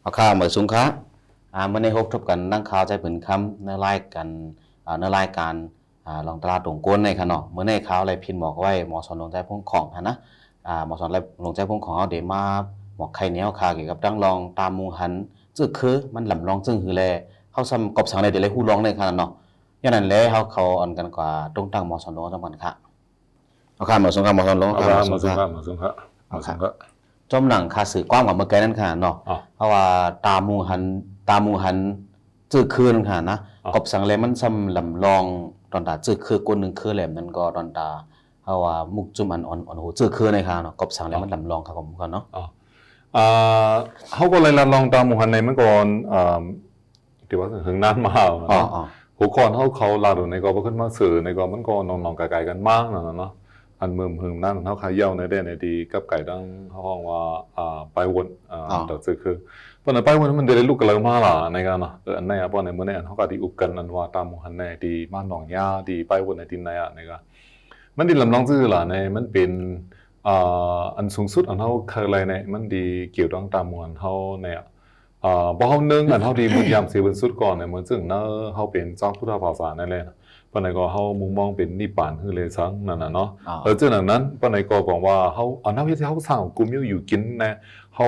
เอาข้าวเหมือนสุงค้าเมื่อในฮบทบกันนั่งข่าวใจผืนคำในไล่กันในรายการลองตลาดตรงก้นในขนมเมื่อในข่าวอะไรพินบอกไว้หมอสอนลงใจพุ่งของนะหมอสอนอะไรลงใจพุ่งของเอาเดี๋ยวมาหมอกไข่เนี้ยข่าวเกี่ยวกับดังลองตามมูหันจึกคือมันหล่ำลองจึงหือแลเขาซ้ำกบสังในเดี๋ยวเลยหู้ร้องในขนาดเนาะอย่างนั้นเลยเขาอ่อนกันกว่าตรงตั้งหมอสอนลงจังหวัดค่ะเอาข้าวเหมือนสุงค้าหมอสอนลง หมาสุงค่ะจมหนังคาสื่อกว้างกว่าเมื่อกี้นั่นค่ะเนาะเพราะว่าตามูหันจื้อคืนค่ะนะกบสังเลมันซ้ำลำลองตอนตาจื้อคือก้นหนึ่งคือแหลมนั่นก็ตอนตาเพราะว่ามุกจุ่มอ่อนหูจื้อคือในค่ะเนาะกบสังเลมันลำลองครับผมกันเนาะเขาก็เลยลองตามมูฮันในเมื่อก่อนที่ว่าถึงนั้นมาหัวข้อเขาลาดูในก็ขึ้นมาสื่อในก็มันก็นองไก่กันมากเนาะอันเมื่อหึงนั่นเขาขายเย้าในได้ในดีกับไก่ดังเขาห้องว่าไปวนแต่สื่อคือตอนนั้นไปวนมันเดลิลูกกันเลยมาล่ะในกันเนาะอันไหนตอนในเมื่อในอันเขาก็ดีอุกกันอันว่าตามมูฮันในดีบ้านหนองยาดีไปวนในดินในในกันมันดีลำลองซื่อล่ะในมันเป็นอันสูงสุดอันเขาเคยอะไรในมันดีเกี่ยวกับตามมูฮันเขาในพอเขานึ่งอันเขาดีมุดยามเสียบนสุดก่อนเนี่ยเหมือนซึ่งเนาะเขาเป็นเจ้าพุทธภาษานั่นแหละปนไหนก็เขามุงมองเป็นนิพพานคือเลยสังนั่นน่ะเนาะเจ้าหนังนั้นปนไหนก็บอกว่าเขาอันนั้นที่เขาสร้างกลุ่มอยู่กินนะเข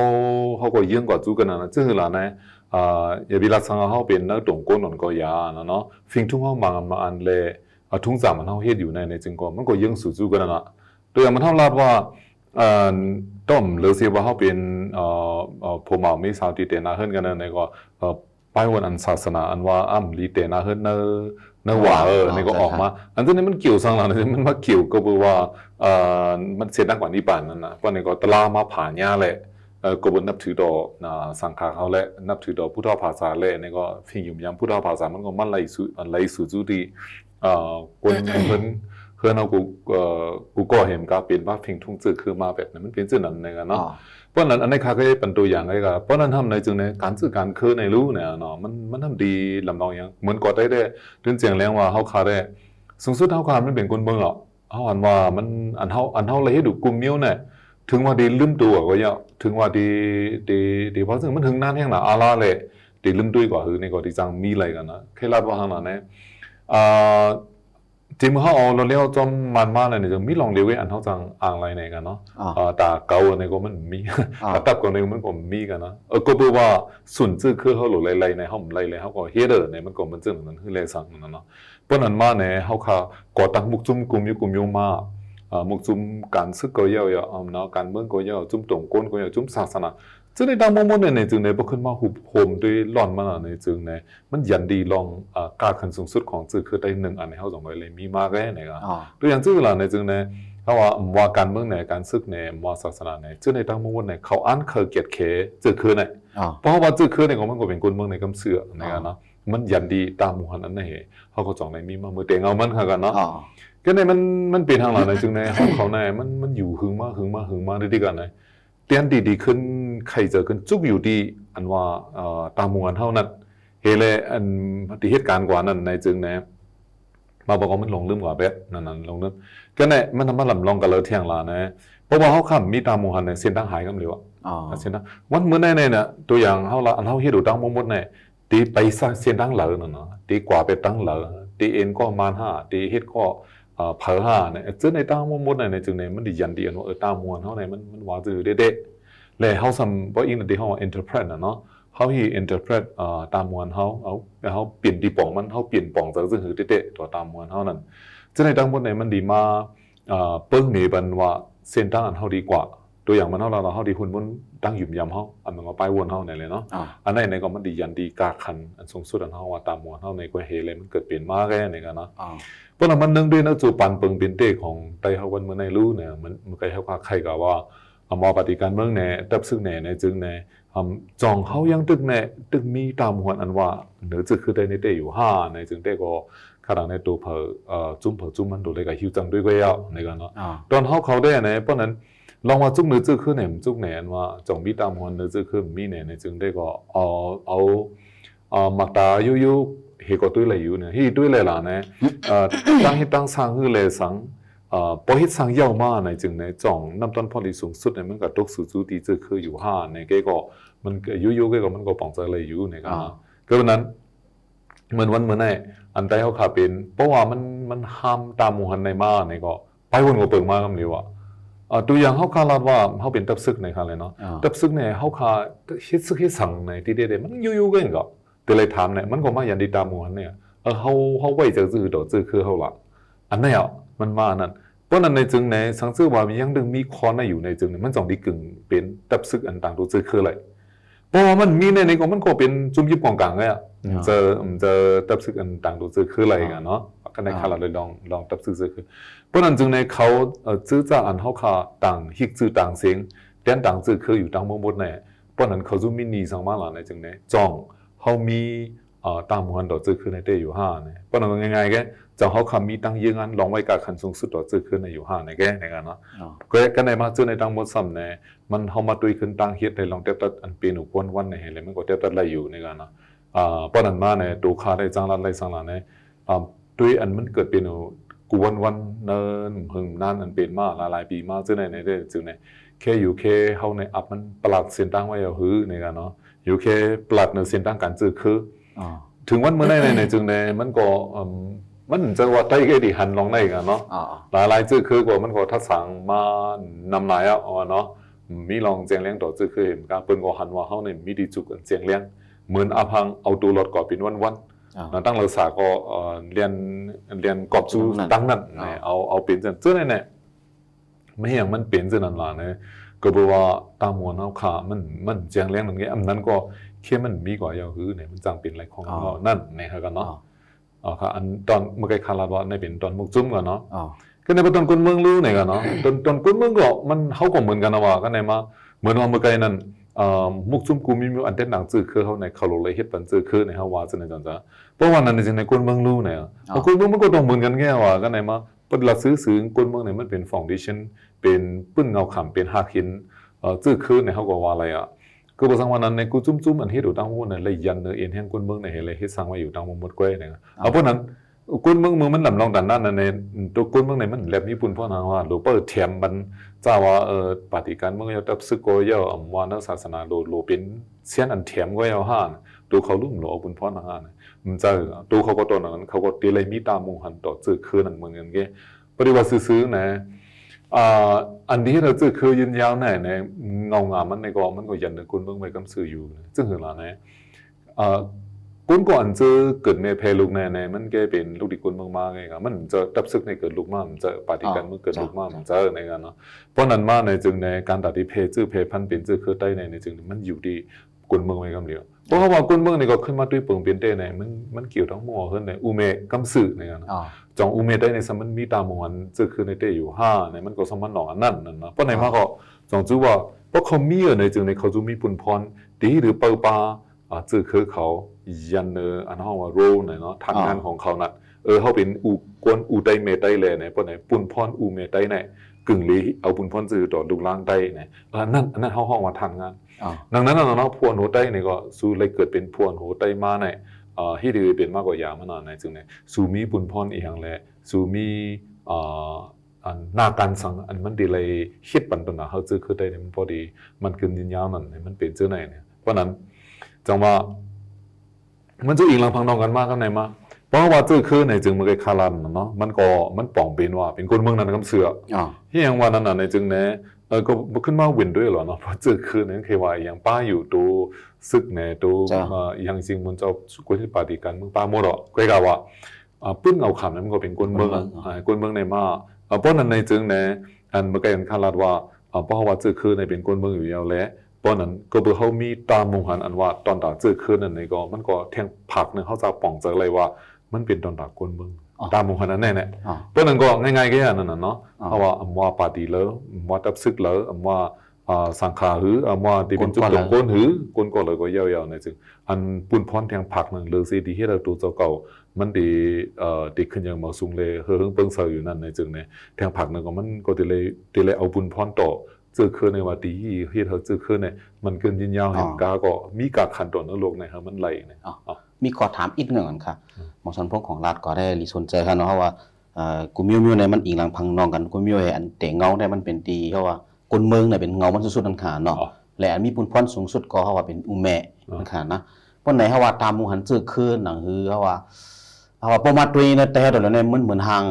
าก็ยื่นกว่าจูกันนะซึ่งหลานนะอย่าบิลาสังเขาเป็นนักตรงก้นหนอนก็ยาเนาะฟิงทุ่งเขามาอันเล่ทุ่งสามมันเขาเฮ็ดอยู่ในจึงก็มันก็ยื่นสู่จูกันนะตัวอย่างมันเท่าลาดว่าต้มหรือเสียว่าเขาเป็นผู้เมาไม่สาวตีเตนาเฮิรนกันในก็ไปวันอันศาสนาอันว่าลีเตนาเฮิรนเนื้อหวาในก็ออกมาอันนี้มันเกี่ยวสังหลังมันมาเกี่ยวก็คือว่ามันเสียดังกว่านิพานนั่นนะเพราะในก็ตลามาผ่านยาแหละก็บนนับถือดอสังขารเขาแหละนับถือดอพุทธภาษาแหละในก็พิงยุ่มยำพุทธภาษามันก็มันไหลสู่จุดที่คนเพื่อนเอากูก็เห็นก็เป็นว่าพิงทุ่งจืดคือมาแบบนั้นมันเป็นจืดนั้นในกันเนาะเพราะนั้นอันนี้ข้าก็เป็นตัวอย่างเลยครับเพราะนั้นทำในจึงในการสื่อการคือในรู้เนี่ยเนาะมันทำดีลำนองอย่างเหมือนกอดได้ถึงเสียงแรงว่าเขาคาได้สูงสุดเท่าความมันเป็นคนเมืองหรอกเขาอันว่ามันอันเขาเลยให้ดูกลุ่มมิ้วเนี่ยถึงว่าดีลืมตัวก็เยอะถึงว่าดีเพราะซึ่งมันถึงนั่นแห่งหนาอาลาเลยดีลืมตัวกว่าคือในกอดีจังมีอะไรกันนะแค่ลาดว่าทางนั้นเนี่ยจริงๆเขาเราเลี้ยวจอมมันมากเลยเนี่ยจะมีลองเลี้ยวอันเขาจังอ่างไรในกันเนาะแต่เก่าในก็มันมีแต่ตับกันในมันก็มีกันนะก็แปลว่าส่วนจื้อคือเขาหลุดไรในเขาไม่ไรเขาก็เฮเดอร์ในมันก็มันจื้อนั้นคือเลยสั่งนั่นเนาะเพราะนั้นมาเนี่ยเขาก่อตั้งมุกจุ่มกลุ่มยุมามุกจุ่มการซึกก็เยอะเนาะการเมืองก็เยอะจุ่มตรงก้นก็เยอะจุ่มศาสนาจึงในดังมในจึงในพอขึ้นมาหุบโหมด้วยร้อนมาในจึงในมันยันดีลองการขันสูงสุดของจึงคือได้หนึ่งอันในเขาสองเลยมีมากแค่ไหนกันตัวอย่างจึงในจึงในเขาว่าการเมืองในการซึกในว่าศาสนาในจึงในดังในเขาอันเคยเกียรติเคจึงคือในเพราะว่าจึงคือในของมันก็เป็นคนเมืองในกำเสือในกันเนาะมันยันดีตามมูฮันอันไหนเขาก็จองในมีมาเมื่อเตงเอามันกันเนาะก็ในมันเป็นทางหลังในจึงในเขาในมันอยู่หึงมาด้วยกันในเตียนดีขึ้นใครเจอขึ้นจุกอยู่ดีอันว่าตามมวลเท่านั้นเฮเลอันที่เหตุการณ์กว่านั้นในจึงนะมาบอกว่ามันลงลืมกว่าเบ็ดนั่นลงลืมก็เนี่ยมันทำมาหล่ำลองกันเลยเที่ยงลานะเพราะว่าเขาขำมีตามมวลในเส้นตั้งหายกันเลยว่ะเส้นตั้งวันเมื่อในเนี่ยตัวอย่างเขาละอันเขาเฮ็ดดูตั้งมดเนี่ยตีไปสร้างเส้นตั้งเหล่านั่นเนาะตีกว่าไปตั้งเหล่าตีเอ็นก็มานห้าตีเฮ็ดก็เผาห้าเนี่ยจึงในตั้งมดในจึงในมันดียันดีอันว่าตามมวลเขาในมันว่าจืดเด็ดเลยเขาทำเพราะอิงในที่เขา interpret นะเนาะเขาที่ interpret ตามมวลเขาเปลี่ยนดีป่องมันเขาเปลี่ยนป่องจากซึ่งคือเด็ดตัวตามมวลเขานั่นจึงในตั้งมดในมันดีมาเปิ้งนี่เป็นว่าเส้นตั้งอันเขาดีกว่าตัวอย่างมันเขาดีหุ่นมันตั้งหยุ่มยำเขาอันมันก็ไปวนเขาในเลยเนาะอันนั้นในก็มันดียันดีกาคันอันสูงสุดอันเขาว่าตามมวลเขาในก็เฮเลยมันเกิดเปลี่ยนมากแค่ไหนกันเนาะเพราะนั้นมันนึงด้วยนักจูปันเปิงเป็นเต้ของไตเขาวันเมื่อในรู้เนี่ยมันใครเขาใครกับว่าหมอปฏิการเมืองเนี่ยดับซึ่งเนี่ยในจึงเนี่ยจองเขายังตึกมีตามหัวอันว่าเหนือจึกคือได้ในเตอยู่ห้าในจึงเตก็ขนาดในตัวจุ่มมันดูเลยกับหิวจังด้วยก็ยาวในกันเนาะตอนเขาได้เนี่ยเพราะนั้นลองว่าจุ่มเหนือจึกคือเนี่ยจุ่มเนี่ยอันว่าจองมีตามหัวเหนือจึกคือมีเนี่ยในจึงได้ก็เอามาตายุเฮก็ตุ้ยเลยอยู่เนี่ยฮีตุ้ยเลยล่ะเนี่ยตั้งให้ตั้งสร้างคือเลยสัง พอเฮ็ดสร้างยาวมาในจึงในจ่องน้ำต้นพอดีสูงสุดในมันก็ตกสู่จุดที่คืออยู่5ในแกก็มันอยู่ๆก็มันก็ป้องใจเลยอยู่ในกันนะก็วันนั้นเหมือนวันเมื่อไหร่อันใดเขาขาเป็นเพราะว่ามันห้ามตามหมู่หันในมาในก็ไปวนก็เปิงมากำเลยว่าตัวอย่างเขาคาดว่าเขาเป็นตับซึกในคันเลยเนาะตับซึกเนี่ยเขาคาเฮ็ดซึกเฮ็ดสั่งในที่เด็ดมันอยู่ๆกันก็แต่เลยถามเนี่ยมันก็มาอย่างดีตามหมู่หันเนี่ยเขาไว้จะจื้อต่อจื้อคือเขาละอันนี้อ่ะมันมานั่นเพราะนั้นในจึงในสังสือว่ามียังดึงมีคอนในอยู่ในจึงมันจ่องดีกึ่งเป็นตับซึกอันต่างตัวจื้อคืออะไรเพราะว่ามันมีในก็มันก็เป็นจุ่มยิบกองกลางเลยอ่ะจะตับซึกอันต่างตัวจื้อคืออะไรกันเนาะก็ในคาราเลยลองตับซึกคือเพราะนั้นจึงในเขาจื้อจ้าอันเขาคาต่างฮิกจื้อต่างเสียงแดนต่างจื้อคืออยู่ต่างหมดเนี่ยเพราะนั้นเขาจุ่มมินีสังมาหลานในจึงในจ่องเขามีตามหันต่อจื้อคือในเตอยู่5เนี่ยเพราะนั้นง่ายๆแกจะเขาคำมีตั้งยืงอันลองไว้กับขันสูงสุดต่อจื้อคือในอยู่5ในแกในกันเนาะก็ในมาจื้อในต่างหมดซ้ำเนี่ยมันเขามาตุยขึ้นต่างเฮ็ดในลองเต็บตัดอันเป็นอุปวันในเห็นเลยมันก็เต็บตัดไหลอยู่ในกันเนาะเพราะนั้นมาเนี่ยตัวคาได้จังรัดไหลสังหลานเนี่ยด้วยอันมันเกิดเป็นกูวันเนินหึงนานอันเป็นมาหลายปีมาจื้อในได้จื้อในแค่อยู่แค่เขาในอัพมันปลัดเส้นตั้งไว้เอาหื้อในกันเนาะอยู่แค่ปลัดในเส้นตั้งการจื้อคือถึงวันเมื่อในจึงในมันก็มันจะว่าได้แค่ดีหันลองได้กันเนาะหลายจื้อคือกว่ามันก็ทัดสั่งมานำนายเนาะมีลองเจียงเลี้ยงต่อจื้อคือเห็นการเปิ้นก็หันว่าเขาเนี่ยมีดีจุกเจียงเลี้ยงเหมือนอาพังเอาตัวรถก่อเป็นวันตั้งรักษาก็เรียนกอบจูตั้งนั่นเอาเป็นเจ้าเนี่ยไม่อย่างมันเป็นเจ้านั่นล่ะเนี่ยก็บอกว่าตามหัวเอาขามันเจียงเลี้ยงนั่นไงอันนั้นก็แค่มันมีกว่าอย่างคือเนี่ยมันจังเป็นอะไรของเรานั่นเนี่ยกันเนาะค่ะอันตอนเมื่อกี้คาราบอในเป็นตอนมุกจุ้มกันเนาะก็ในตอนคนเมืองรู้เนี่ยกันเนาะตอนคนเมืองก็มันเขาก็เหมือนกันนะว่าก็ในมาเหมือนว่าเมื่อกี้นั้นมุกจุ้มกูมีอันเด่นหนังจื้อคือเขาในเขาเลยเฮ็ดปันจื้อคือในเขาว่าจะในจังจ้ะเพราะว่านั้นในคนเมืองรู้เนี่ยคนเมืองมันก็ต้องเหมือนกันแค่ว่าก็ในมาปฏิบัติซื้อคนเมืองเนี่ยมันเป็นฟาวเดชั่นเป็นปื้นเงาขำเป็นหักหินจื้อคือในเขาก็ว่าอะไรก็บอกสังวันนั้นในกูจุ้มอันเฮ็ดอยู่ตั้งหมดนั่นเลยยันเนอเอ็นแห่งคนเมืองในเฮ็ดสร้างไว้อยู่ตั้งหมดก้อยเนี่ยเพราะนั้นคนเมืองมันลำลองดันนั้นในตัวคนเมืองในมันแลบญี่ปุ่นเพราะนั้นว่าโลเปิดเทียมมันจ้าว่าปฏิการเมืองยอดตับซึกก็ยอมว่านักศาสนาโลเป็นเสียนอันเทียมก็ยอห่านตัวเขาลุ่มโลบุญพ่อนังานมันจะตัวเขาก็ตัวนั้นเขาก็ตีเลยมีตามมงหันต่อจื้อคือนั่นเมืองกันแกปฏิวัติซื้อนะอันนี้เราจื้อคือยืนยาวแน่ในเงางามมันในกองมันก็ยันในคนเมืองไปกำสื่ออยู่ซึ่งเห็นแล้วนะคนก่อนจื้อเกิดเมเพลูกในมันแกเป็นลูกดิคนเมืองมาไงครับมันจะตับซึกในเกิดลูกมามันจะปฏิกันเมื่อเกิดลูกมามันจะในกันเนาะเพราะนั้นมาในจึงในการตัดที่เพจื้อเพพันเป็นจื้อคือใต้ในจึงมันอยู่ดีคนเมืองไปกำเดียวเพราะว่าคนเมืองในก็ขึ้นมาด้วยเปิงเป็นเต้ในมันเกี่ยวทั้งหมดขึ้นในอุเมกำสื่อในกันจองอุเมได้ในสมันมีตามมวันจื้อคือในเตอยู่5ในมันก็สมันหนองอันนั้นนะเพราะในมาก็จองจื้อว่าเพราะเขามีในจึงในเขาจะมีปุ่นพรดีหรือเปปาจื้อคือเขายันอันห้องว่าโรเนาะทางงานของเขานั่นเขาเป็นกวนอูไตเมไตเลยเนี่ยเพราะไหนปุ่นพรอูเมไตเนี่ยกึ่งลีเอาปุ่นพรจื้อต่อดูล่างไตเนี่ยนั่นห้องว่าทางงานดังนั้นเนาะพวนโหไตเนี่ยก็สู้เลยเกิดเป็นพวนโหไตมาเนี่ยที่ดีเป็นมากกว่ายามานานในจึงเนี่ยสูมีปุ่นพรอีกอย่างแหละสูมีนาการสังอันมันดีเลยคิดปันตัวหนาเขาจื้อคือได้เนี่ยมันพอดีมันเกินยินยาวนั่นเนี่ยมันเป็นจื้อไหนเนี่ยเพราะนั้นจังว่ามันจะอิงหลังพังนองกันมากกันไหนมาเพราะว่าจื้อคือในจึงมันก็คารันเนาะมันป่องเป็นว่าเป็นคนเมืองนั้นกำเสือที่ยังว่านั้นในจึงเนี่ยก็ขึ้นมาวินด้วยหรอเนาะเพราะจื้อคือเนี่ยเคยว่าอย่างป้าอยู่ตัวซึกเนี่ยตัวอย่างจริงมันจะกุศลปฏิการเมืองป้าโมดก็กล่าวว่าปื้นเอาขำนั้นมันก็เป็นคนเมืองในมาเพราะนั้นในจึงเนี่ยอันเมื่อกี้คารันว่าเพราะว่าจื้อคือในเป็นคนเมืองอยู่แล้วแหละเพราะนั้นก็เพื่อเขามีตามมงหันอันว่าตอนตาจื้อคืนนั่นในก็มันก็แทงผักนึงเขาจะป่องเจอเลยว่ามันเป็นตอนตากคนเมืองตามมงหันนั้นแน่เพราะนั้นก็ง่ายๆแค่นั้นเนาะเพราะว่าอำว่าปาดีเลยว่าตับซึกเลยอำว่าสังขาหืออำว่าที่เป็นจุดจงก้นหือก้นก็เลยก็ยาวๆในจึงอันปุ่นพรแทงผักนึงเลยสิที่เราตัวเจ้าเก่ามันดีขึ้นอย่างมาสูงเลยเฮิงเปิ้งเซออยู่นั่นในจึงเนี่ยแทงผักนึงก็มันก็ดีเลยเอาปุ่นพรต่อจื้อคือในว่าดีที่เขาจื้อคือเนี่ยมันเกินยินยาวเห็นกาก็มีกาขันตอนนรกเนี่ยครับมันไหลเนี่ยมีขอถามอีกหนึ่งค่ะหมอชนพงของรัฐก็ได้รีสนใจครับเนาะว่า กูมิวในมันอิงหลังพังนองกันกูมิวอันแต่เงาได้มันเป็นตีเขาว่าคนเมืองเนี่ยเป็นเงามันสุดๆนั่นขาเนาะและอันมีปุนพรสูงสุดก็เขาว่าเป็นอุแม่นั่นขานะเพราะไหนเขาว่าตามมูหันจื้อคืนหนังฮือเขาว่าประมาณตัวนี้นะแต่ตัวนั้นมันเหมือนทาง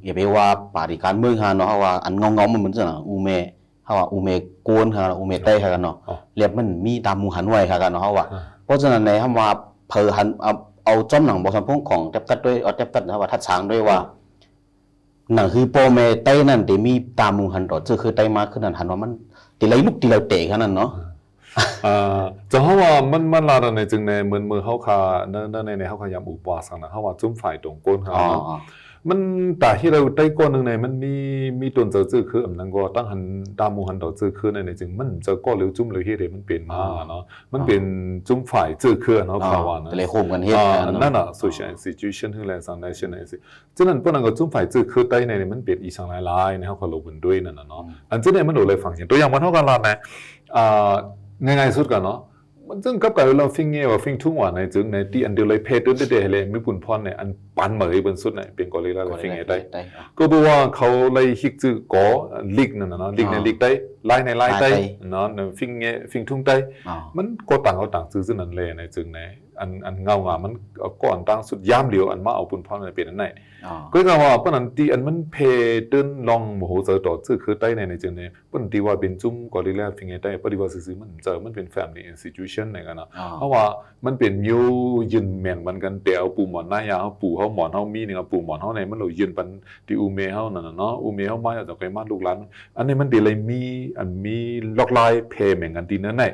อย่าไปว่าปาริการเมืองฮะเนาะเขาว่าอันเงามันเหมือนจังอุแม่เขาว่าอุแม่โกนฮะอุแม่ใต้ฮะกันเนาะเรียบมันมีตามมูหันไว้ฮะกันเนาะเขาว่าเพราะฉะนั้นในคำว่าเพอหันเอาจ้อมหนังบอกสัมพงของเจ็บกัดด้วยเอาเจ็บกัดนะว่าทัดช้างด้วยว่าหนังคือโปเมใต้นั่นที่มีตามมูหันต่อจื้อคือใต้มาขึ้นนั่นหันว่ามันตีไรลุกตีไรเตะขนาดเนาะจะเขาว่ามันลาดในจึงในเหมือนมือเขาคาในเขาขยำอุปวาสังนะเขาว่าจุ่มฝ่ายตรงก้นเขามันแต่ที่เราได้ก้อนหนึ่งในมันมีตัวเจอจื้อคืออันนั้นก็ตั้งหันตามมูหันต่อจื้อคือในจึงมันเจอก้อนหรือจุ่มหรือเฮ็ดมันเปลี่ยนมาเนาะมันเป็นจุ่มฝ่ายจื้อคือเนาะภาวะนะเลยโฮมกันเฮ็ดนั่นน่ะ social institution คืออะไรสัง national สิฉะนั้นพวกนั้นก็จุ่มฝ่ายจื้อคือใต้ในมันเปลี่ยนอีสังหลายๆในเขาเขาลงบนด้วยนั่นน่ะเนาะอันที่ในมันโดนเลยฟังอย่างตัวอย่างมันเท่ากันละนะง่ายๆสุดกันเนาะมันจึงกับการเราฟิงเงี้ยว่าฟิงทุ่งว่าในจึงในที่อันเดียวเลยเพจด้วยเดเลยมีปุ่นพรในอันปันเหมยบนสุดในเป็นกอริลลาฟิงเงี้ยได้ก็บอกว่าเขาเลยฮิกจื้อก่อลีกนั่นนะเนาะลีกในลีกได้ไล่ในไล่ได้เนาะฟิงเงี้ยฟิงทุ่งได้มันก็ต่างเอาต่างซื้อนั่นเลยในจึงในอันเงามันก่อนตั้งสุดย่ำเหลียวอันมาเอาปุ่นพรในเป็นอันไหนก็คือว่าเพราะนั้นที่อันมันเพเดินลองโมโหเจอต่อซื้อคือได้ในจึงในเพราะที่ว่าเป็นจุ่มกอริลลาฟิงเงี้ยได้ปฏิวัติซื้อมันเจอมันเป็น family institution ในกันนะเพราะว่ามันเป็นยูยืนแมนมันกันแต่เอาปูหมอนหน้ายาเอาปูเขาหมอนเขามีเนี่ยปูหมอนเขาในมันเรายืนปันที่อูเมเขานั่นเนาะอูเมเขามาจากไกลมาลูกหลานอันนี้มันดีเลยมีล็อกไลน์เพย์เหมือนกันดีนั่นแหละ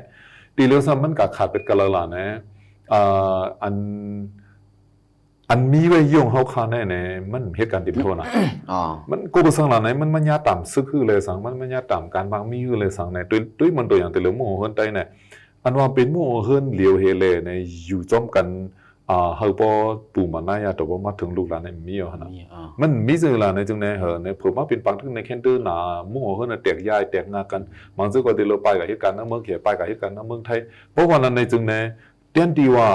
ดีแล้วซ้ำมันก็ขาดเป็นกะละละนะอันมีไว้ย่งเขาคาแน่เนี่ยมันเหตุการณ์ติดโทษนะมันกูก็สั่งหลานไหนมันยาต่ำซึกคือเลยสั่งมันยาต่ำการบางมีคือเลยสั่งเนี่ยด้วยมันตัวอย่างแต่เหลือโม่เฮินได้เนี่ยอันว่าเป็นโม่เฮินเหลียวเฮเลเนี่ยอยู่จอมกันเฮาพอปู่มันน่ายาแต่ว่ามาถึงลูกหลานเนี่ยมีอ่ะนะมันมีสื่อหลานในจึงในเนี่ยผมว่าเป็นปังถึงในแคนเดอร์หนาโม่เฮินแตกยายแตกงากันมันซึ่งก็ติดเราไปกับเหตุการณ์น้ำเมืองเขียไปกับเหตุการณ์น้ำเมืองไทยเพราะวันนั้นในจึงในเตียนดีว่า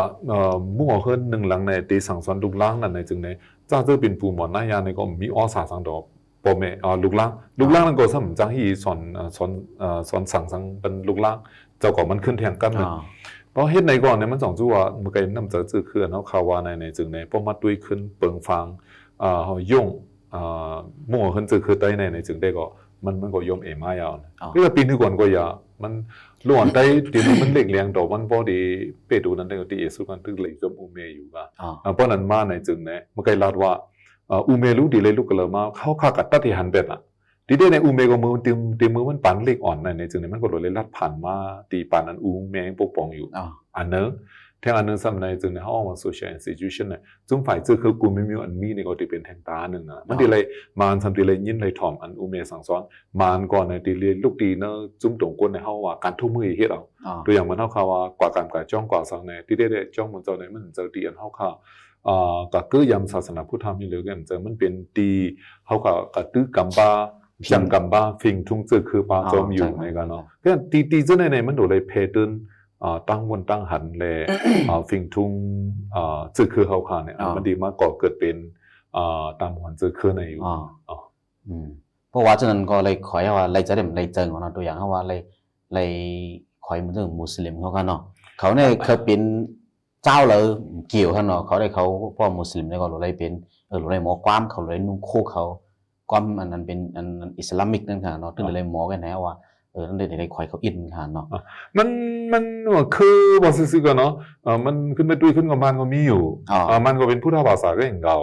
มั่วเฮินหนึ่งหลังในตีสั่งสอนลูกล้างนั่นในจึงในจ้าเจอเป็นปู่หมอนนายาในก็มีอ้อสาสังดอกปอมลูกล้างนั่นก็สำจังที่สอนสั่งเป็นลูกล้างเจ้าก่อมันขึ้นแทงกันเลยเพราะเฮ็ดในก่อนเนี่ยมันสองจู่ว่าเมื่อกี้น้ำเจอจื้อคือเขาข่าวว่าในจึงในป้อมัดด้วยขึ้นเปิงฟังย่งมั่วเฮินจื้อคือใต้ในจึงได้ก็มันก็ยมเอมายาวนะคือปีนึงก่อนก็อย่ามันล้วนได้ที่มันเล็กเลี้ยงดอกมันพอดีเปดูนั้นได้ก็ที่เอสุกันตึกเลยจมอูเมอยู่ก็เพราะนั้นมาในจึงเนี่ยเมื่อกี้ลาดว่าอูเมลูดีเลยลูกกระมาเข้าข้ากัดตัดที่หันเป็ดอ่ะที่ได้ในอูเมก็มือตีมือมันปั่นเล็กอ่อนในจึงเนี่ยมันก็เลยลาดผ่านมาตีปั่นนั้นอูเมปกป้องอยู่อันเนอะแทงอันนึงซ้ำในจึงในห้องว่า social institution เนี่ยจุ่มฝ่ายจื้อคือกูไม่มีอันมีในก็ที่เป็นแทงตาหนึ่งนะมันดีเลยมันทำดีเลยยินเลยถ่อมอันอูเมสั่งสอนมันก่อนในดีเลยลูกดีเนอะจุ่มตรงก้นในห้องว่าการทุ่มมือเฮ็ดเอาตัวอย่างมันเท่าข่าวว่ากว่าการการจ้องกว่าสังในที่ได้จ้องมันเจ้าในมันเจอดีอันเท่าข่าวก็คือยำศาสนาพุทธมีเหลือกันเจอมันเป็นดีเท่าข่าวกระตื้อกำบ้าจังกำบ้าฟิงทุ่งจื้อคือปลาจอมอยู่ในกันเนาะก็ตีเจ้าในมันโดนเลยเพดินตั้งบนตั้งหันแลฟิงทุ่งจื้อคือเฮาคาเนี่ยมันดีมากก่อเกิดเป็นตามหันจื้อคือในอยู่เพราะว่าฉะนั้นก็เลยขอให้ว่าเลยจะได้เลยเจิงของเราตัวอย่างเขาว่าเลยขอให้มันถึงมุสลิมเขากันเนาะเขาเนี่ยเคยเป็นเจ้าเลยเกี่ยวกันเนาะเขาได้เขาพ่อมุสลิมเนี่ยก็เลยเป็นเลยหมอความเขาเลยนุ่งโคเขาความอันนั้นเป็นอันอิสลามิกนั่นค่ะเนาะถึงเลยหมอกันแน่ว่านั่นเลยคอยเขาอินค่ะเนาะมันคือบอกซื่อๆกันเนาะมันขึ้นไปด้วยขึ้นกับมันก็มีอยู่มันก็เป็นพุทธภาษาก็อย่างเก่า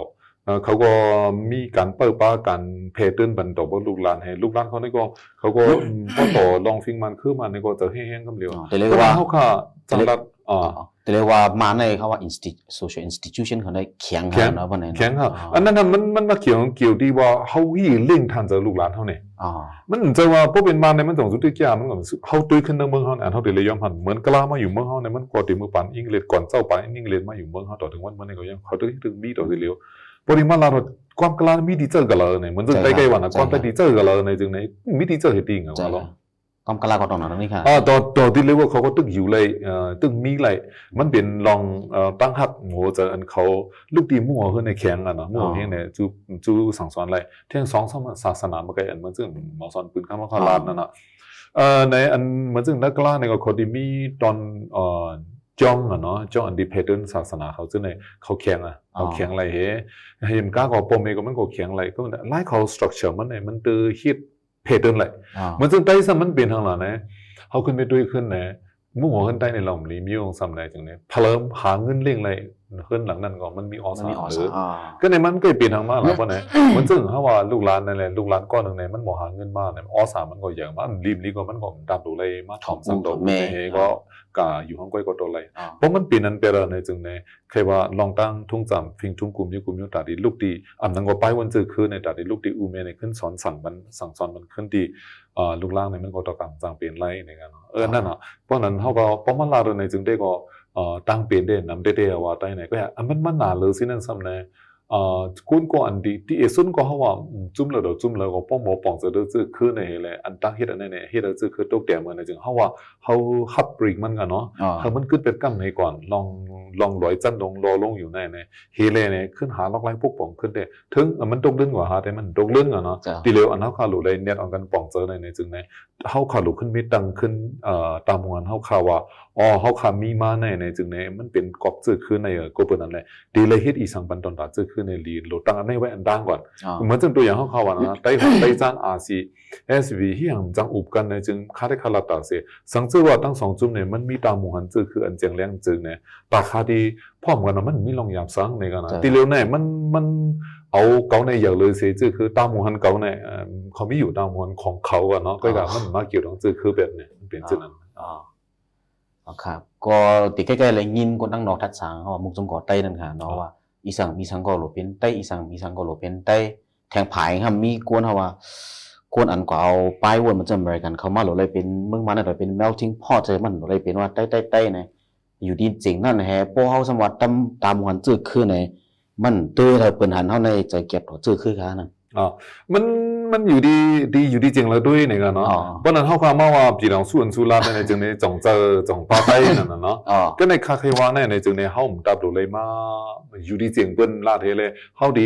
เขาก็มีการเปิดป้าการเพจเดินบันต่อลูกหลานให้ลูกหลานเขาเนี่ยก็เขาก็พอต่อลองฟิงมันคือมันเนี่ยก็จะแห้งๆคำเดียวแต่เรียกว่าเขาค่ะจังหวัดแต่เรียกว่ามาในเขาว่า social institution เขาได้แข็งค่ะเนาะวันนี้แข็งค่ะอันนั้นมันมาเกี่ยวดีว่าเขาฮีเล่งทางจะลูกหลานเขาเนี่ยมันจะว่าพวกเป็นมาในมันต้องสุดที่แก่มันก็เขาตุ้ยขึ้นในเมืองเขาเนี่ยเขาเดี๋ยวเลยยอมหันเหมือนกล้ามาอยู่เมืองเขาเนี่ยมันก่อนตีมือปั่นอังกฤษก่อนเจ้าปั่นอังกฤษมาอยู่เมืองเขาต่อถึงวันนี้ก็ยังเขาตุ้ยถึงมีต่อทีเดียวปริมาณเราความกล้ามีดีเจอกันเลยเนี่ยเหมือนจะได้ไกลวันนะความแต่ดีเจอกันเลยในจึงในมีดีเจอเหตุจริงเหรอ ต้องกล้าก็ต้องหนอนนี่ค่ะตัวที่เรียกว่าเขาก็ตึกอยู่เลยตึกมีเลยมันเป็นลองตั้งหักหัวจะอันเขาลูกตีมั่วขึ้นในแข็งอ่ะเนาะมั่วเฮงเนี่ยจูสั่งสอนอะไรเที่ยงสองศาสนาเมื่อกี้อันมันซึ่งหมอสอนปืนข้ามข้าลานนั่นน่ะในอันมันซึ่งนักล่าในก็เขาที่มีตอนจ้องอ่ะเนาะจ้องอันดิเพเดนศาสนาเขาซึ่งในเขาแข็งอ่ะเขาแข็งอะไรเห็นก้าก็ปมเองก็มันก็แข็งอะไรก็ไล่เขาสตรัคเจอร์มันเนี่ยมันตือฮิตเพเดินเลยมันจึงได้สมันเป็นทางหลังนะเขาขึ้นไปด้วยขึ้นนะมุ่งหัวขึ้นได้ในหล่อมลีมีองสำในจังเนี่ยพลังหาเงินเลี้ยงเลยขึ้นหลังนั้นก็มันมีอสาหรือก็ในมันก็เปลี่ยนทางมาแล้วเพราะไหนมันจึงถ้าว่าลูกหลานนั่นแหละลูกหลานก้อนหนึ่งในมันหมอหาเงินมากเนี่ยอสามันก็อย่างมันรีบก็มันก็ดับดูเลยมาถ่อมสังดอกเมย์ก็กาอยู่ห้องก้อยก็ตัวเลยเพราะมันเปลี่ยนนั้นเป็นอะไรจึงในใครว่าลองตั้งทุ่งจำฟิงทุ่งกลุ่มยุตาดีลูกดีอันนั้นก็ไปวันเจอคืนในตาดีลูกดีอูเมในขึ้นสอนสั่งสอนมันขึ้นดีลูกล่างในมันก็ต้องการจังเปลี่ยนไรในกันนั่นอ่ะเพราะนั้นเขาก็เพราะมันลาในจึงได้ก็ตั้งเปลี่ยนได้นำได้ว่าได้ไหนก็อย่างมันนานเลยสินั่นซ้ำในคุณก็อันดีที่สุดก็เขาว่าจุ่มแล้วก็ป้องหมอป้องจะได้ซื้อคือในเลยอันตั้งเฮ็ดอันนี้เฮ็ดซื้อคือตกแต่เมื่อในจึงเขาว่าเขาขับปริกมันกันเนาะเขามันขึ้นเป็นกั้มในก่อนลองลอยจันลงอยู่ในเฮเลเนี่ยขึ้นหาล็อกไล่พวกป้องขึ้นได้ถึงมันตกเลื่อนกว่าหาแต่มันตกเลื่อนกันเนาะทีเร็วอันเขาขาลุเลยเนี่ยเอากันป้องเจอในจึงในเขาขาลุขึ้นมีตังขึ้นตามงานเขาข่าวว่าเขาขามีมาในจึงในมันเป็นกอบซื้อคือในก็เป็นนั่นแหละดีเลยเฮ็ดอีสังปันตอนตัดซื้อคือในลีนโหลดตั้งอันนี้ไว้อันดังก่อนเหมือนจังตัวอย่างเขาว่านะได้จานRC SV ที่ยังจังอุบกันในจึงค่าได้คาราตาเสียสังเกตว่าตั้งสองจุ่มเนี่ยมันมีตามหมู่หันจื้อคืออันเจียงเลี้ยงจึงเนี่ยราคาที่พร้อมกันนะมันมีลองยามสังในกันนะทีเร็วเนี่ยมันเอาเก่าในอย่างเลยเสียจื้อคือตามหมู่หันเก่าเนี่ยเขาไม่อยู่ตามหมู่หันของเขาอะเนาะก็อย่างมันมาเกี่ยวกับจื้อคือแบบเนี่ยเป็นจื้อนั้นครับก็ติใกล้ๆเลยยินคนตั้งนอกทัดสังเขาว่ามุกจงก่อใต้นั่นค่ะเนาะว่าอีสังมีสังก็หลบเป็นใต้อีสังมีสังก็หลบเป็นใต้แทงผายครับมีกวนเขาว่ากวนอันก็เอาป้ายวนมันจะอเมริกันเขามาหลบเลยเป็นเมืองมันอะไรเป็น melting pot เจอมันหลบเลยเป็นว่าใต้เนี่ยอยู่ดีจริงนั่นแฮพวกเขาสมวัติตามหันจืดคือในมันตื้อเราเปิ่นหันเขาในใจเก็บจืดคือค้านั่นมันอยู่ดีจริงแล้วด้วยในกันเนาะเพราะนั้นเขาความว่าพี่น้องส่วนสุราในจึงในจงเจอจงปาไต้นั่นน่ะเนาะก็ในคาเคว่าในจึงในเฮาหมดับดูเลยมาอยู่ดีจริงเปิ้นลาเทเลยเฮาดี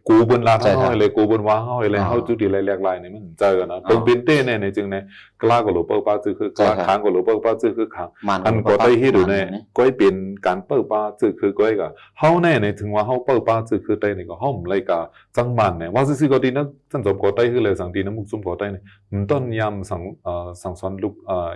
กูเปิ้นลาเฮาเลยกูเปิ้นว่าเฮาเลยเฮาจุดที่หลายๆนี่มันเจอกันนะเปิ้นเป็นเต้ในจึงในกล้าก็หลบเปิ้ป้าจื้อคือกล้าค้างก็หลบเปิ้ป้าจื้อคือค้างอันก็ได้เฮ็ดอยู่ในก็เป็นการเปิ้ป้าจื้อคือก็ก็เฮาในถึงว่าเฮาเปิ้ป้าจื้อคือไต้นี่ก็เฮาบ่เลยก็จังมันเนี่ยว่าซื่อๆก็ดีนะจังจบก็ไต้คือเลยสังดีน้ำมุกซุ่มก็ไต้นี่มันต้นยำสังสอนลูก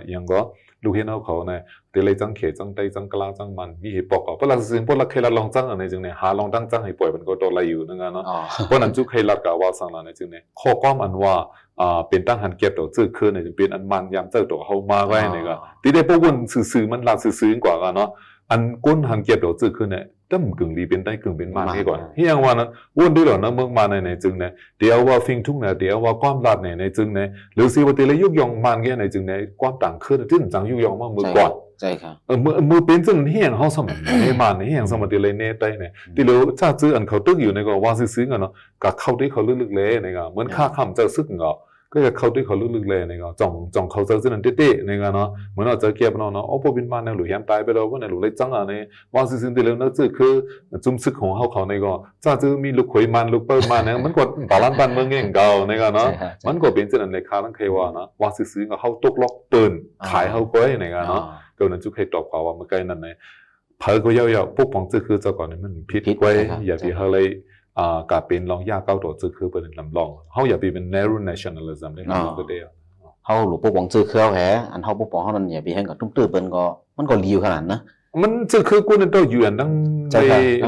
อย่างก็ลูกเห็นเขาเนี่ยเดี๋ยวเลยจังเขจังไต้จังกลางจังมันมีเหตุบอกเพราะเราซื่อเพราะเราเคยลองจังอะไรจึงเนี่ยหาลองตั้งจังให้ป่วยมันก็ตัวอะไรอยู่นั่นไงเนาะเพราะนั้นจุกเคยรัดกับว่าสังเราในจึงเนี่ยข้อความอันว่าเป็นตั้งหันเก็บตัวจื้อคืนเนี่ยจึงเป็นอันมันยำเจ้าตัวเขามาไว้เนี่ยก็ที่ได้พวกวนซื่อมันลาซื่อกว่ากันเนาะอันก้นหันเก็บตัวจื้อคืนเนี่ยตั้มกึ่งดีเป็นได้กึ่งเป็นมันให้ก่อนที่ยังว่านะวนด้วยหรอนะเมืองมาในจึงเนี่ยเดี๋ยวว่าฟิงทุ่งเนี่ยเดี๋ยวว่าความลาดในจึงเนี่ยหรือสิว่าตีเลยยุกยองมันแค่ในจึงเนี่ยความต่างขึ้นที่จังยุกยองมากเมื่อก่อนใช่ครับมือเป็นจึงเฮียงเขาสมัยในมันเฮียงสมัยตีเลยเนตได้เนี่ยที่เราถ้าซื้ออันเขาตึกอยู่ในก็ว่าซื้อกันเนาะกับเขาที่เขาลึกๆเลยในก็เหมือนค่าคำจะซึกเงาก็จะเขาที่เขาลึกๆเลยในก็จ่องเขาจะซึ่งนั่นเต้ๆในก็เนาะเหมือนเราจะเก็บเนาะโอ้พอบินมาในหลุยแฮมตายไปแล้วว่าในหลุยเลยจังอ่ะในว่าซื้อที่เราเนื้อจื้อคือจุ่มซึกของเขาในก็ถ้าซื้อมีลูกขวยมันลูกเปิ้ลมันเนี่ยมันก็บาลานซ์บ้านเมืองเองเก่าในก็เนาะมันก็เป็นจึงนั่นในค่าลังเคว่านะว่าซื้อก็เขาตกล็อกเตือนขายเขาก้อยในก็เนาะก็นั่นจุกให้ตอบเขาว่าเมื่อกี้นั่นในเพิ่งก็ยาวๆพวกปองจื้อคือเจ้าก่อนนี่มันผิดไว้อย่าไปเฮเลยกับเป็นลองยาเก้าตัวจื้อคือเป็นลำลองเขาอย่าไปเป็น narrow nationalism ได้ลำลองก็ได้เขาหลุดพวกปองจื้อคือเขาแหอันเขาพวกปองเขานั่นอย่าไปให้กับตุ้มตื้อเป็นก็มันก็ลีวขนาดนะมันจื้อคือกูนั่นต้องอยู่อันตั้งใน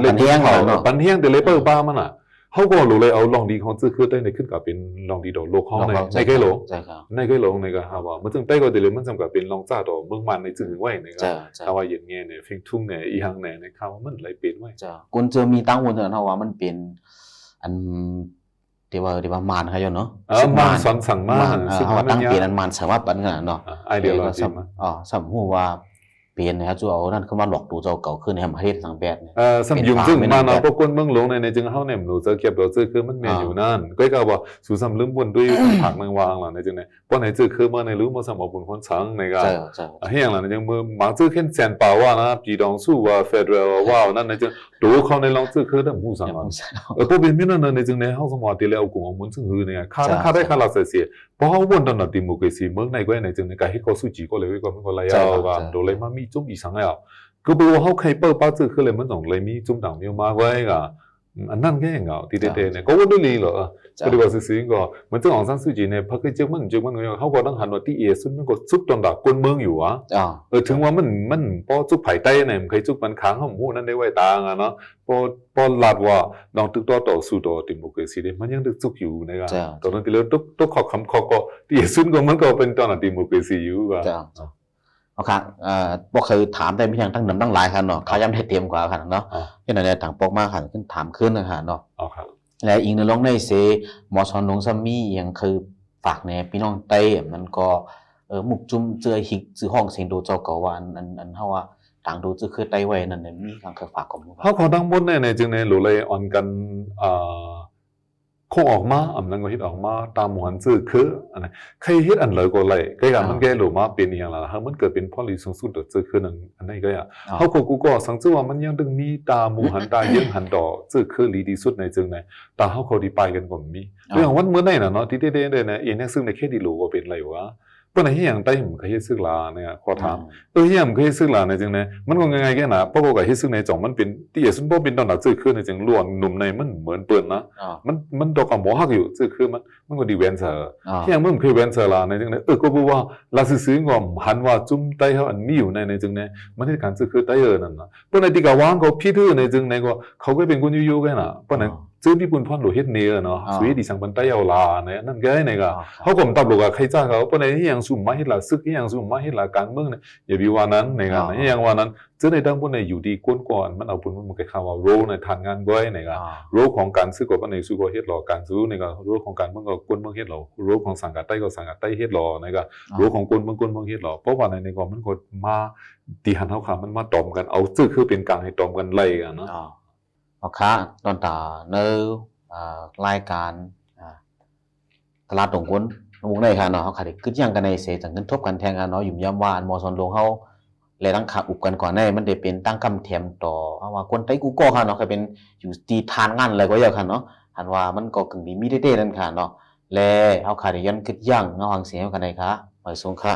ปันเฮียงปันเฮียงแต่เลยเปิดบ้ามันอ่ะเขาก็รู้เลยเอาลองดีของจื้อคือได้ในขึ้นกับเป็นลองดีดอกโลกห้องในใกล้โลในใกล้โลในก็ฮะว่ามันจึงใต้ก็ได้เลยมันจำกับเป็นลองจ้าดอกเมืองมันในจื้อไว้ในก็ถ้าว่าอย่างเงี้ยเนี่ยฟิงทุ่งเนี่ยอีหังเนี่ยในข่าวมันไหลเป็นไว้กุนเจอมีตั้งวนเถอะนะว่ามันเป็นอันเดี๋ยวว่ามานเขาอยู่เนาะมานสอนสั่งมานเขาตั้งเปลี่ยนอันมานสามารถปันขนาดเนาะไอเดียเราสมหูว่า เปลี่ยนนะครับจู่เอานั่นเข้ามาหลอกดูเจ้าเก่าขึ้นในประเทศต่างแบบเนี่ย สัมยุงซึ่งมาเนาะพวกคนเมืองหลวงในจึงเฮาเนี่ยหนูจะเก็บเราซื้อคือมันแม่นอยู่นั่นก็ก็ว่าสู่สำลืมบนด้วยผักนางวางล่ะในจึงเนี่ยป้อไหนซื้อคือมาในรู้มาสมบุญคนสังในก็เฮียงล่ะในจึงมือมาซื้อแค่แสนป่าว่านะปีดองสู้ว่าเฟเดรัลว่านั่นในจึงดูเขาในลองซื้อคือได้หูสังพวกเป็นมีนั่นในจึงเนี่ยเฮาสมอติแล้วกูเอามุนซึ่งคือเนี่ยค่าได้ค่าละเสียเพราะเฮาวนตอนนั้นดิโมคราซีเมืองในก็ในจึงในก็เฮ็ดก็สู้จีก็เลยก็มันก็ลายาวกันโดเลยมามีจุ่มอีสังแล้วก็บอกว่าเขาเคยเปิดป้าจื้อคือเลยมันต้องเลยมีจุ่มต่างมีมาไว้ก็อันนั้นแค่เหงาที่เด็ดๆเนี่ยก็ว่าด้วยลีเหรอก็ดีกว่าซื้อๆก็มันจะของสังสุจีเนี่ยพักก็จึงมันเขาก็ต้องหันว่าที่สุดมันก็ซุกตอนดักคนเมืองอยู่ถึงว่ามันพอซุกไผ่ใต้เนี่ยมันเคยซุกมันค้างเขาหมู่นั้นได้ไว้ตางอ่ะเนาะพอลาดว่าลองตึกต่อสู้ต่อดิโมคราซีเนี่ยมันยังตึกซุกอยู่นะครับตอนนั้นที่เราตุ๊กขอคำขอก็ที่สุดก็มันก็เป็นตอนนั้นดิโมคราซีอยู่ก็เอาครับพวกเคยถามได้มีทางตั้งนำตั้งหลายครับเนาะเขาย้ำให้เตรียมกว่าครับเนาะที่ไหนเนี่ยต่างปกมาครับขึ้นถามขึ้นนะครับเนาะและอีกในลงในเสมอชอนลงซัมมี่ยังคือฝากในพี่น้องไต้มันก็มุกจุ่มเจอหิกจื้อห้องเสียงดูเจ้าเก่าว่าอันเฮาว่าต่างดูจื้อคือไต้ไว้นั่นเนี่ยมีทางเคยฝากของเฮาขอทั้งหมดในจึงในหลุเลยออนกันคงออกมาอำนั้นก็เฮ็ดออกมาตามหมวนซื่อคืออันนั้นใครเฮ็ดอันเลยก็เลยก็อย่างมันแก้หลุมาเป็นอย่างละเฮามันเกิดเป็นพอลิสูงสุดซื่อคือนั่นอันนี้ก็อ่ะเฮากูก็สังเกตว่ามันยังดึงมีตาหมู่หันตาเยิ่งหันดอกซื่อคือลีที่สุดในจึงไหนตาเฮาเขาดีไปกันก็มีเรื่องวันมื้อไหนน่ะเนาะที่เด้ๆเนี่ยเองเนี่ยซึ่งในแค่ดีหลูก็เป็นไรวะเปิ้นให้อย่างใต้ผมเคยเฮ็ดซึกลาเนี่ยขอถามเฮียมเคยเฮ็ดซึกลาในจังได๋มันก็ง่ายๆแค่น่ะเพราะก็เฮ็ดซึกในจ่องมันเป็นที่สุดบ่เป็นตอนน่ะซื่อคือในจังล้วนหนุ่มในมันเหมือนเปิ้นนะมันดอกก็บ่ฮักอยู่ซื่อคือมันก็ดีแวนเซอร์เฮียมมันเคยแวนเซอร์ลาในจังได๋ก็บ่ว่าลาซื่อๆก็หันว่าจุ่มใต้เฮาอันมีอยู่ในจังได๋มันเฮ็ดการซื่อคือใต้นั่นน่ะเปิ้นที่ก็วางก็พี่ถือในจังได๋ก็เขาก็เป็นคนอยู่ๆแค่น่ะเปิ้นซื้อที่ปุ่นพ่อนหลุดเฮ็ดเนื้อเนาะสวยดีสังปันใต้ยาวลาเนี่ยนั่นก็เนี่ยก็เขาก็ตับหลุดกับใครจ้าเขาปนในที่ยังสุ่มมาเฮ็ดละซึกที่ยังสุ่มมาเฮ็ดละการเมืองเนี่ยอย่าบิว่านั้นในกันที่ยังว่านั้นซื้อในดังปุ่นในอยู่ดีก้นก่อนมันเอาปุ่นมันก็คำว่าโรในทานงานก้อยเนี่ยก็โรของการซื้อก็ปนในซื้อก็เฮ็ดหล่อการซื้อเนี่ยก็โรของการเมืองก็ก้นเมืองเฮ็ดหล่อโรของสังกัดใต้ก็สังกัดใต้เฮ็ดหล่อเนี่ยก็โรของก้นเมืองเฮ็ดหล่อเพราะว่าในก็มันก็มาตีหันเฮาค่ะมันมาตอมกันเอาซื้อคือเป็นกลางให้ตอมกันไล่กันเนาะเอาค่ะตอนตาเนอรายการตลาดตรงคนวงในค่ะเนาะเขาขาดขึ้นยังกันในเสจังกันทบกันแทงกันเนาะอยู่ย่ำว่าอันมอซอนลงเขาเลยตั้งขาอุบกันก่อนในมันได้เป็นตั้งคำแถมต่อว่าคนไต้กูก็ค่ะเนาะเคยเป็นอยู่ตีทานงานอะไรก็เยอะค่ะเนาะหันว่ามันก็กึ่งมีเด้ๆนั่นค่ะเนาะและเขาขาดยันขึ้นยังเงาหังเสียงกันในค่ะมาส่งค่ะ